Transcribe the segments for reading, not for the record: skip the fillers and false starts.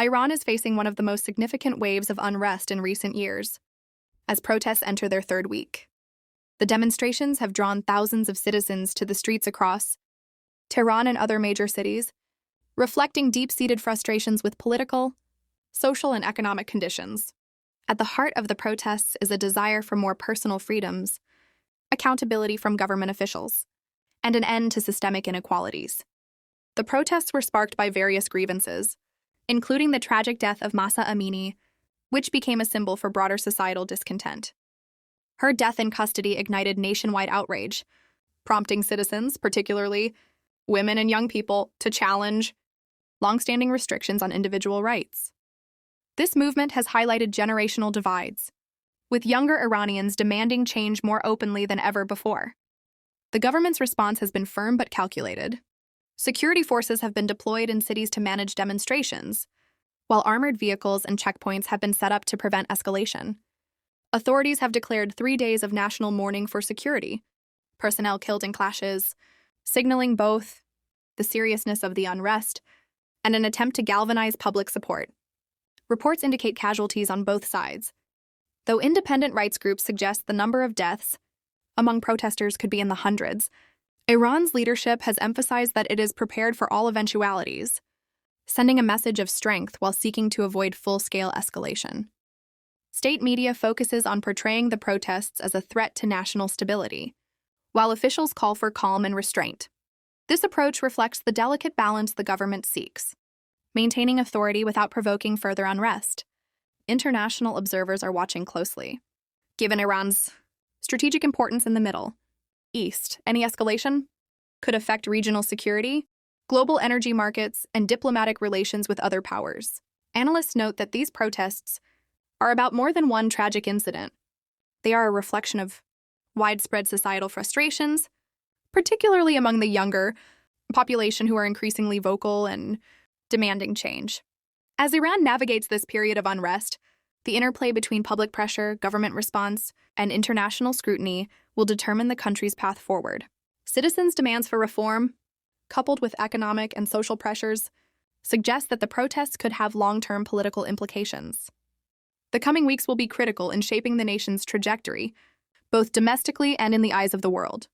Iran is facing one of the most significant waves of unrest in recent years, as protests enter their third week. The demonstrations have drawn thousands of citizens to the streets across Tehran and other major cities, reflecting deep-seated frustrations with political, social, and economic conditions. At the heart of the protests is a desire for more personal freedoms, accountability from government officials, and an end to systemic inequalities. The protests were sparked by various grievances, including the tragic death of Mahsa Amini, which became a symbol for broader societal discontent. Her death in custody ignited nationwide outrage, prompting citizens, particularly women and young people, to challenge long-standing restrictions on individual rights. This movement has highlighted generational divides, with younger Iranians demanding change more openly than ever before. The government's response has been firm but calculated. Security forces have been deployed in cities to manage demonstrations, while armored vehicles and checkpoints have been set up to prevent escalation. Authorities have declared 3 days of national mourning for security, personnel killed in clashes, signaling both the seriousness of the unrest and an attempt to galvanize public support. Reports indicate casualties on both sides, though independent rights groups suggest the number of deaths among protesters could be in the hundreds. Iran's leadership has emphasized that it is prepared for all eventualities, sending a message of strength while seeking to avoid full-scale escalation. State media focuses on portraying the protests as a threat to national stability, while officials call for calm and restraint. This approach reflects the delicate balance the government seeks, maintaining authority without provoking further unrest. International observers are watching closely. Given Iran's strategic importance in the Middle East, any escalation could affect regional security, global energy markets, and diplomatic relations with other powers. Analysts note that these protests are about more than one tragic incident. They are a reflection of widespread societal frustrations, particularly among the younger population who are increasingly vocal and demanding change. As Iran navigates this period of unrest, the interplay between public pressure, government response, and international scrutiny will determine the country's path forward. Citizens' demands for reform, coupled with economic and social pressures, suggest that the protests could have long-term political implications. The coming weeks will be critical in shaping the nation's trajectory, both domestically and in the eyes of the world.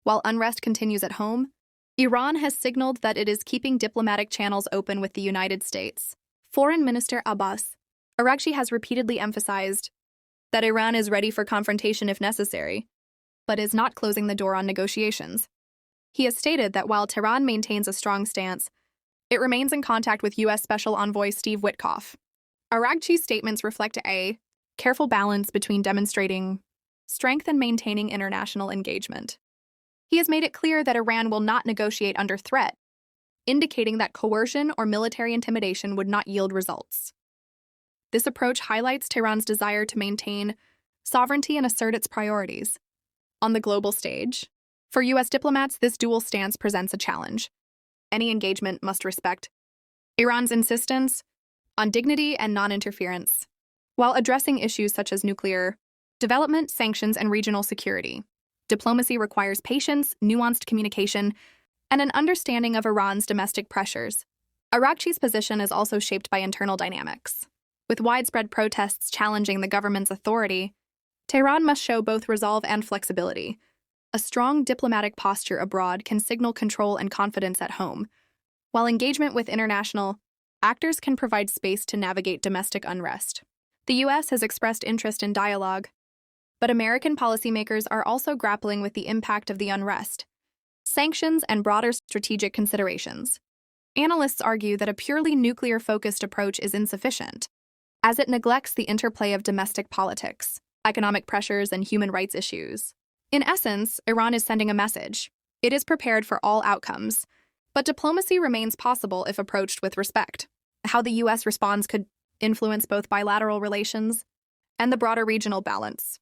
While unrest continues at home, Iran has signaled that it is keeping diplomatic channels open with the United States. Foreign Minister Abbas Araghchi has repeatedly emphasized that Iran is ready for confrontation if necessary, but is not closing the door on negotiations. He has stated that while Tehran maintains a strong stance, it remains in contact with U.S. Special Envoy Steve Witkoff. Araghchi's statements reflect a careful balance between demonstrating strength and maintaining international engagement. He has made it clear that Iran will not negotiate under threat, indicating that coercion or military intimidation would not yield results. This approach highlights Tehran's desire to maintain sovereignty and assert its priorities. On the global stage, for U.S. diplomats, this dual stance presents a challenge. Any engagement must respect Iran's insistence on dignity and non-interference, while addressing issues such as nuclear development, sanctions, and regional security. Diplomacy requires patience, nuanced communication, and an understanding of Iran's domestic pressures. Araghchi's position is also shaped by internal dynamics. With widespread protests challenging the government's authority, Tehran must show both resolve and flexibility. A strong diplomatic posture abroad can signal control and confidence at home, while engagement with international actors can provide space to navigate domestic unrest. The U.S. has expressed interest in dialogue, but American policymakers are also grappling with the impact of the unrest, sanctions, and broader strategic considerations. Analysts argue that a purely nuclear-focused approach is insufficient, as it neglects the interplay of domestic politics, economic pressures, and human rights issues. In essence, Iran is sending a message. It is prepared for all outcomes, but diplomacy remains possible if approached with respect. How the U.S. responds could influence both bilateral relations and the broader regional balance.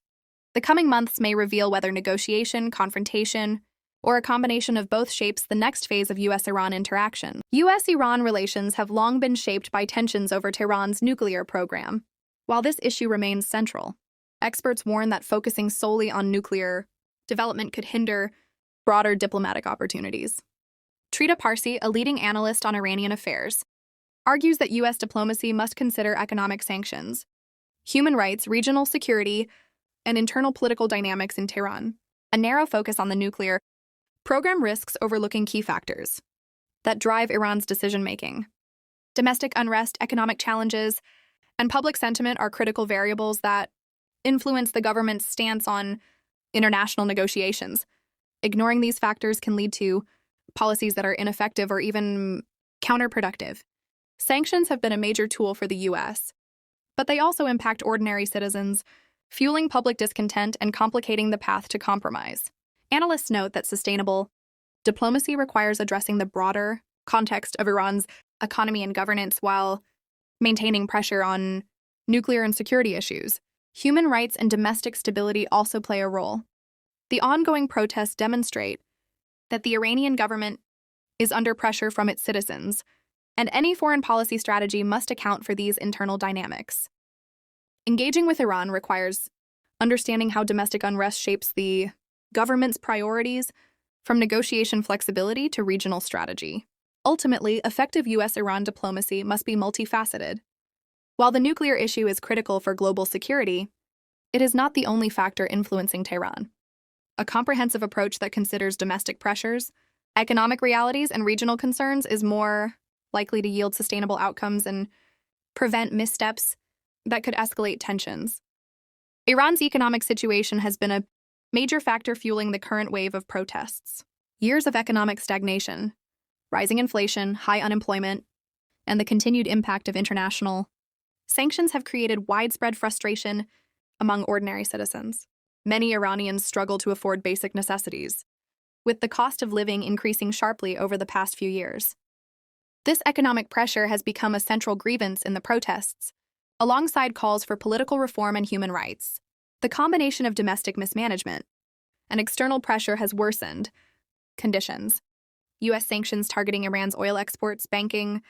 The coming months may reveal whether negotiation, confrontation, or a combination of both shapes the next phase of U.S.-Iran interaction. U.S.-Iran relations have long been shaped by tensions over Tehran's nuclear program. While this issue remains central, experts warn that focusing solely on nuclear development could hinder broader diplomatic opportunities. Trita Parsi, a leading analyst on Iranian affairs, argues that U.S. diplomacy must consider economic sanctions, human rights, regional security, and internal political dynamics in Tehran. A narrow focus on the nuclear program risks overlooking key factors that drive Iran's decision-making. Domestic unrest, economic challenges, and public sentiment are critical variables that influence the government's stance on international negotiations. Ignoring these factors can lead to policies that are ineffective or even counterproductive. Sanctions have been a major tool for the U.S., but they also impact ordinary citizens, fueling public discontent and complicating the path to compromise. Analysts note that sustainable diplomacy requires addressing the broader context of Iran's economy and governance while maintaining pressure on nuclear and security issues. Human rights and domestic stability also play a role. The ongoing protests demonstrate that the Iranian government is under pressure from its citizens, and any foreign policy strategy must account for these internal dynamics. Engaging with Iran requires understanding how domestic unrest shapes the government's priorities, from negotiation flexibility to regional strategy. Ultimately, effective U.S.-Iran diplomacy must be multifaceted. While the nuclear issue is critical for global security, it is not the only factor influencing Tehran. A comprehensive approach that considers domestic pressures, economic realities, and regional concerns is more likely to yield sustainable outcomes and prevent missteps that could escalate tensions. Iran's economic situation has been a major factor fueling the current wave of protests. Years of economic stagnation, rising inflation, high unemployment, and the continued impact of international sanctions have created widespread frustration among ordinary citizens. Many Iranians struggle to afford basic necessities, with the cost of living increasing sharply over the past few years. This economic pressure has become a central grievance in the protests, alongside calls for political reform and human rights. The combination of domestic mismanagement and external pressure has worsened conditions. U.S. sanctions targeting Iran's oil exports, banking,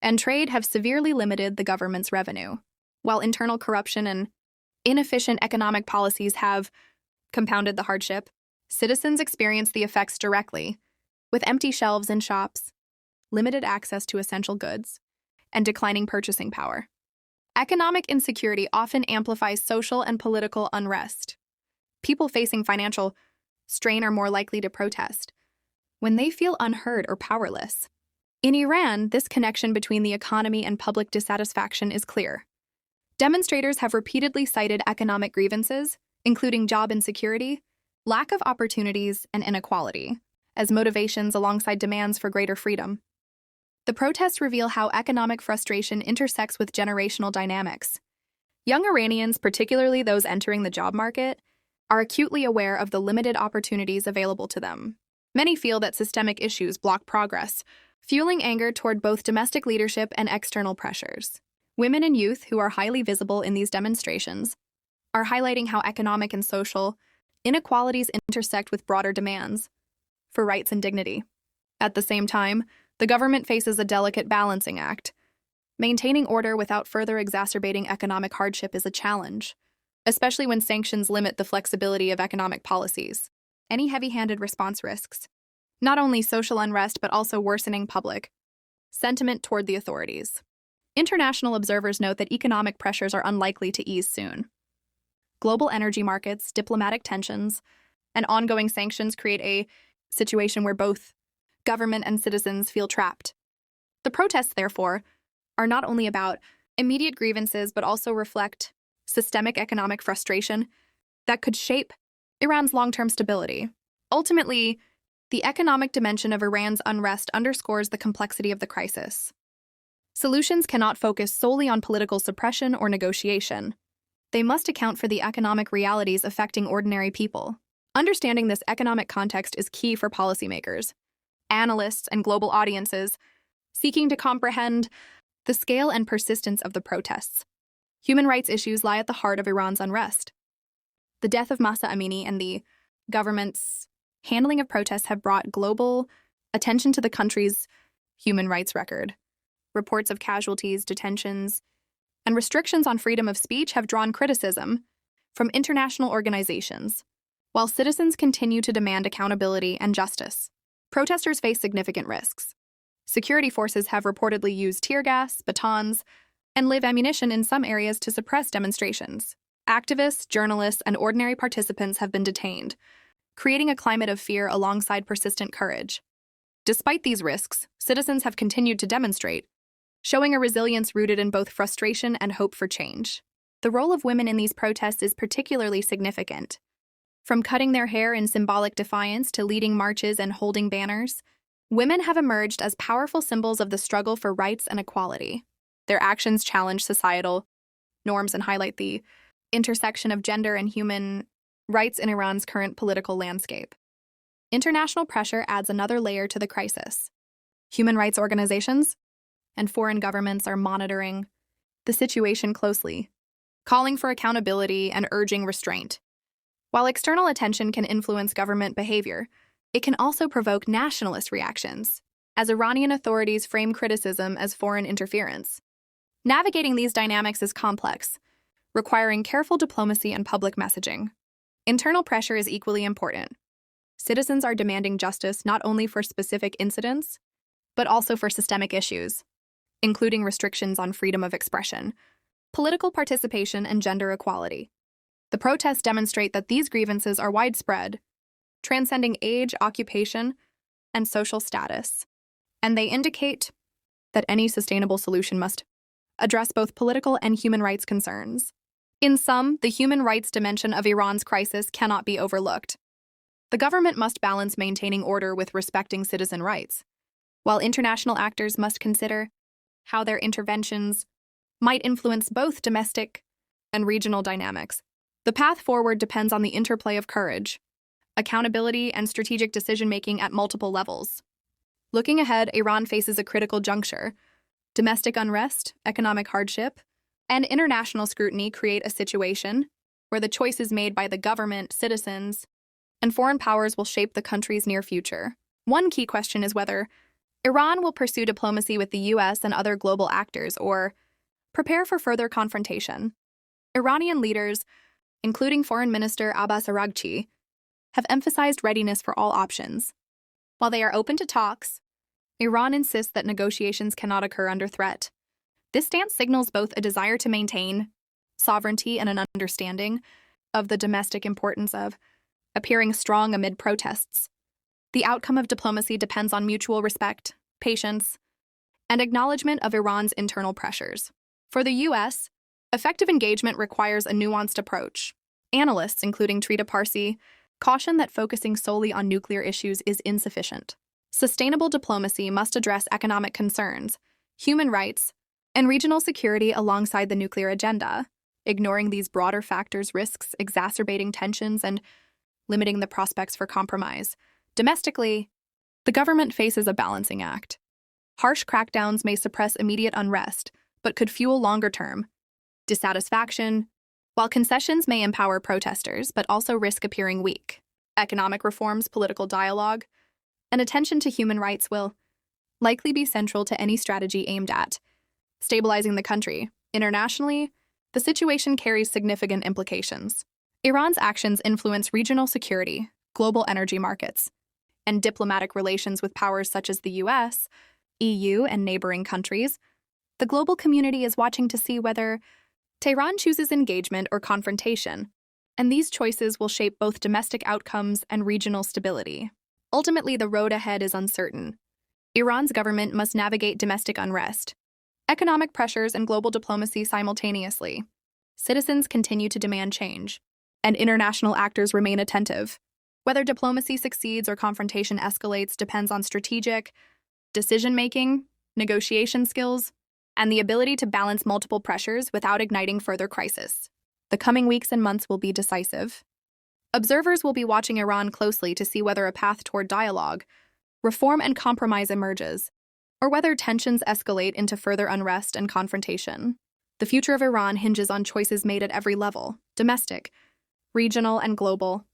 and trade have severely limited the government's revenue, while internal corruption and inefficient economic policies have compounded the hardship. Citizens experience the effects directly, with empty shelves in shops, limited access to essential goods, and declining purchasing power. Economic insecurity often amplifies social and political unrest. People facing financial strain are more likely to protest when they feel unheard or powerless. In Iran, this connection between the economy and public dissatisfaction is clear. Demonstrators have repeatedly cited economic grievances, including job insecurity, lack of opportunities, and inequality, as motivations alongside demands for greater freedom. The protests reveal how economic frustration intersects with generational dynamics. Young Iranians, particularly those entering the job market, are acutely aware of the limited opportunities available to them. Many feel that systemic issues block progress, fueling anger toward both domestic leadership and external pressures. Women and youth, who are highly visible in these demonstrations, are highlighting how economic and social inequalities intersect with broader demands for rights and dignity. At the same time, the government faces a delicate balancing act. Maintaining order without further exacerbating economic hardship is a challenge, especially when sanctions limit the flexibility of economic policies. Any heavy-handed response risks not only social unrest but also worsening public sentiment toward the authorities. International observers note that economic pressures are unlikely to ease soon. Global energy markets, diplomatic tensions, and ongoing sanctions create a situation where both government and citizens feel trapped. The protests, therefore, are not only about immediate grievances but also reflect systemic economic frustration that could shape Iran's long-term stability. Ultimately, the economic dimension of Iran's unrest underscores the complexity of the crisis. Solutions cannot focus solely on political suppression or negotiation. They must account for the economic realities affecting ordinary people. Understanding this economic context is key for policymakers, analysts, and global audiences seeking to comprehend the scale and persistence of the protests. Human rights issues lie at the heart of Iran's unrest. The death of Mahsa Amini and the government's handling of protests have brought global attention to the country's human rights record. Reports of casualties, detentions, and restrictions on freedom of speech have drawn criticism from international organizations. While citizens continue to demand accountability and justice, protesters face significant risks. Security forces have reportedly used tear gas, batons, and live ammunition in some areas to suppress demonstrations. Activists, journalists, and ordinary participants have been detained, creating a climate of fear alongside persistent courage. Despite these risks, citizens have continued to demonstrate, showing a resilience rooted in both frustration and hope for change. The role of women in these protests is particularly significant. From cutting their hair in symbolic defiance to leading marches and holding banners, women have emerged as powerful symbols of the struggle for rights and equality. Their actions challenge societal norms and highlight the intersection of gender and human rights in Iran's current political landscape. International pressure adds another layer to the crisis. Human rights organizations and foreign governments are monitoring the situation closely, calling for accountability and urging restraint. While external attention can influence government behavior, it can also provoke nationalist reactions, as Iranian authorities frame criticism as foreign interference. Navigating these dynamics is complex, requiring careful diplomacy and public messaging. Internal pressure is equally important. Citizens are demanding justice not only for specific incidents, but also for systemic issues, including restrictions on freedom of expression, political participation, and gender equality. The protests demonstrate that these grievances are widespread, transcending age, occupation, and social status, and they indicate that any sustainable solution must address both political and human rights concerns. In sum, the human rights dimension of Iran's crisis cannot be overlooked. The government must balance maintaining order with respecting citizen rights, while international actors must consider how their interventions might influence both domestic and regional dynamics. The path forward depends on the interplay of courage, accountability, and strategic decision-making at multiple levels. Looking ahead, Iran faces a critical juncture. Domestic unrest, economic hardship, and international scrutiny create a situation where the choices made by the government, citizens, and foreign powers will shape the country's near future. One key question is whether Iran will pursue diplomacy with the U.S. and other global actors or prepare for further confrontation. Iranian leaders, including Foreign Minister Abbas Araghchi, have emphasized readiness for all options. While they are open to talks, Iran insists that negotiations cannot occur under threat. This stance signals both a desire to maintain sovereignty and an understanding of the domestic importance of appearing strong amid protests. The outcome of diplomacy depends on mutual respect, patience, and acknowledgement of Iran's internal pressures. For the U.S., effective engagement requires a nuanced approach. Analysts, including Trita Parsi, caution that focusing solely on nuclear issues is insufficient. Sustainable diplomacy must address economic concerns, human rights, and regional security alongside the nuclear agenda. Ignoring these broader factors risks exacerbating tensions and limiting the prospects for compromise. Domestically, the government faces a balancing act. Harsh crackdowns may suppress immediate unrest, but could fuel longer-term dissatisfaction, while concessions may empower protesters but also risk appearing weak. Economic reforms, political dialogue, and attention to human rights will likely be central to any strategy aimed at stabilizing the country. Internationally, the situation carries significant implications. Iran's actions influence regional security, global energy markets, and diplomatic relations with powers such as the US, EU, and neighboring countries. The global community is watching to see whether Tehran chooses engagement or confrontation, and these choices will shape both domestic outcomes and regional stability. Ultimately, the road ahead is uncertain. Iran's government must navigate domestic unrest, economic pressures, and global diplomacy simultaneously. Citizens continue to demand change, and international actors remain attentive. Whether diplomacy succeeds or confrontation escalates depends on strategic decision-making, negotiation skills, and the ability to balance multiple pressures without igniting further crisis. The coming weeks and months will be decisive. Observers will be watching Iran closely to see whether a path toward dialogue, reform, and compromise emerges, or whether tensions escalate into further unrest and confrontation. The future of Iran hinges on choices made at every level: domestic, regional, and global.